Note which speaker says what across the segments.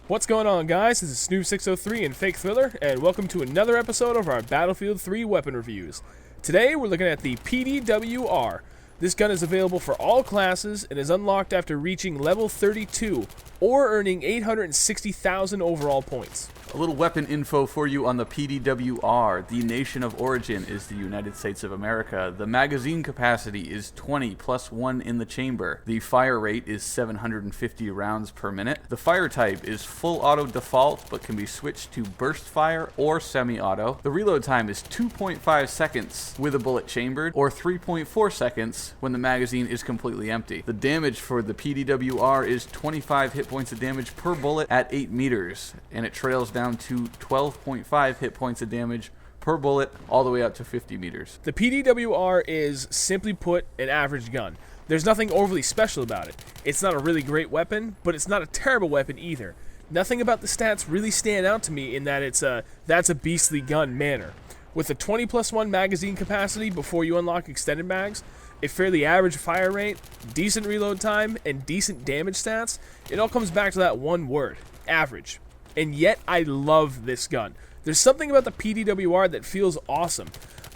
Speaker 1: What's going on, guys? This is Snoop603 and Fake Thriller, and welcome to another episode of our Battlefield 3 weapon reviews. Today, we're looking at the PDW-R. This gun is available for all classes and is unlocked after reaching level 32 or earning 860,000 overall points.
Speaker 2: A little weapon info for you on the PDW-R. The nation of origin is the United States of America. The magazine capacity is 20 plus 1 in the chamber. The fire rate is 750 rounds per minute. The fire type is full auto default, but can be switched to burst fire or semi-auto. The reload time is 2.5 seconds with a bullet chambered, or 3.4 seconds when the magazine is completely empty. The damage for the PDW-R is 25 hit points of damage per bullet at 8 meters, and it trails down to 12.5 hit points of damage per bullet all the way up to 50 meters.
Speaker 1: The PDW-R is, simply put, an average gun. There's nothing overly special about it. It's not a really great weapon, but it's not a terrible weapon either. Nothing about the stats really stand out to me in that that's a beastly gun manner. With a 20 plus 1 magazine capacity before you unlock extended mags, a fairly average fire rate, decent reload time, and decent damage stats, it all comes back to that one word, average. And yet, I love this gun. There's something about the PDW-R that feels awesome.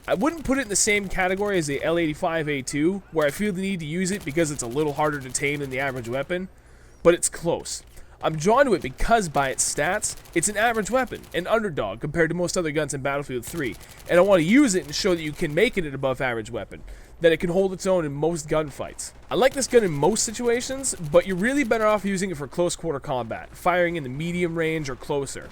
Speaker 1: I wouldn't put it in the same category as the L85A2, where I feel the need to use it because it's a little harder to tame than the average weapon, but it's close. I'm drawn to it because, by its stats, it's an average weapon, an underdog compared to most other guns in Battlefield 3, and I want to use it and show that you can make it an above average weapon, that it can hold its own in most gunfights. I like this gun in most situations, but you're really better off using it for close quarter combat, firing in the medium range or closer.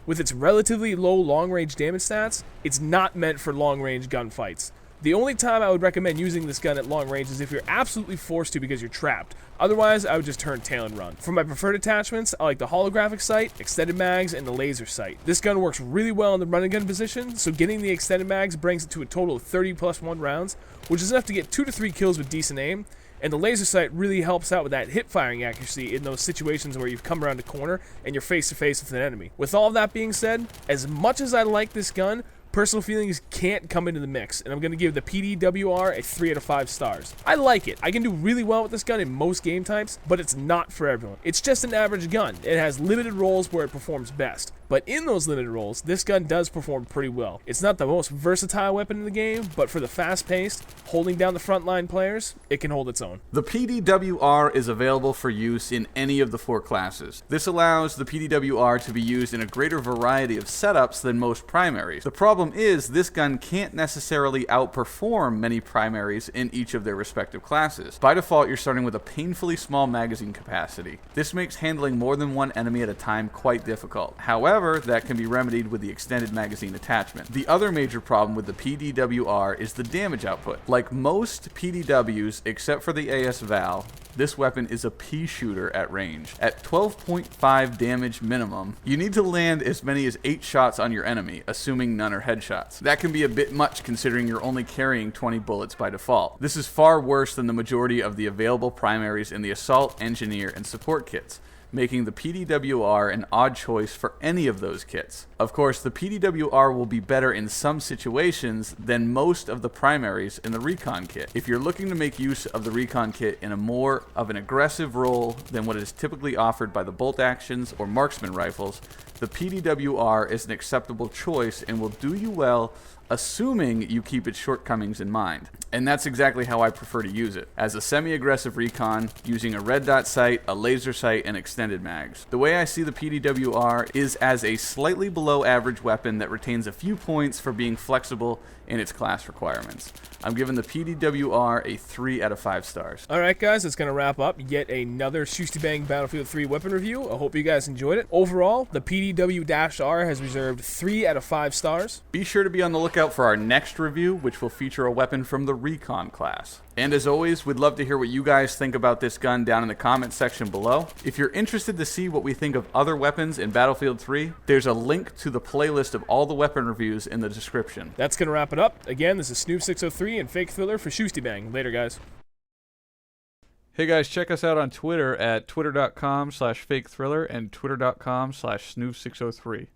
Speaker 1: With its relatively low long range damage stats, it's not meant for long range gunfights. The only time I would recommend using this gun at long range is if you're absolutely forced to because you're trapped. Otherwise, I would just turn tail and run. For my preferred attachments, I like the holographic sight, extended mags, and the laser sight. This gun works really well in the running gun position, so getting the extended mags brings it to a total of 30 plus 1 rounds, which is enough to get 2 to 3 kills with decent aim, and the laser sight really helps out with that hip firing accuracy in those situations where you've come around a corner and you're face to face with an enemy. With all of that being said, as much as I like this gun, personal feelings can't come into the mix, and I'm going to give the PDW-R a 3 out of 5 stars. I like it. I can do really well with this gun in most game types, but it's not for everyone. It's just an average gun. It has limited roles where it performs best. But in those limited roles, this gun does perform pretty well. It's not the most versatile weapon in the game, but for the fast-paced, holding down the frontline players, it can hold its own.
Speaker 2: The PDW-R is available for use in any of the 4 classes. This allows the PDW-R to be used in a greater variety of setups than most primaries. The problem is, this gun can't necessarily outperform many primaries in each of their respective classes. By default, you're starting with a painfully small magazine capacity. This makes handling more than one enemy at a time quite difficult. However, that can be remedied with the extended magazine attachment. The other major problem with the PDW-R is the damage output. Like most PDWs, except for the AS Val, this weapon is a pea shooter at range. At 12.5 damage minimum, you need to land as many as 8 shots on your enemy, assuming none are headshots. That can be a bit much considering you're only carrying 20 bullets by default. This is far worse than the majority of the available primaries in the Assault, Engineer, and Support kits, making the PDW-R an odd choice for any of those kits. Of course, the PDW-R will be better in some situations than most of the primaries in the Recon kit. If you're looking to make use of the Recon kit in a more of an aggressive role than what is typically offered by the bolt actions or marksman rifles, the PDW-R is an acceptable choice and will do you well, assuming you keep its shortcomings in mind. And that's exactly how I prefer to use it, as a semi-aggressive recon, using a red dot sight, a laser sight, and extended mags. The way I see the PDW-R is as a slightly below average weapon that retains a few points for being flexible in its class requirements. I'm giving the PDW-R a 3 out of 5 stars.
Speaker 1: Alright guys, that's going to wrap up yet another Shustybang Battlefield 3 weapon review. I hope you guys enjoyed it. Overall, the PDW-R has reserved 3 out of 5 stars.
Speaker 2: Be sure to be on the lookout for our next review, which will feature a weapon from the Recon class. And as always, we'd love to hear what you guys think about this gun down in the comment section below. If you're interested to see what we think of other weapons in Battlefield 3, there's a link to the playlist of all the weapon reviews in the description.
Speaker 1: That's going to wrap it up. Again, this is Snoop603 and Fake Thriller for Shustybang. Later, guys.
Speaker 3: Hey guys, check us out on Twitter at twitter.com/fakethriller and twitter.com/snoop603.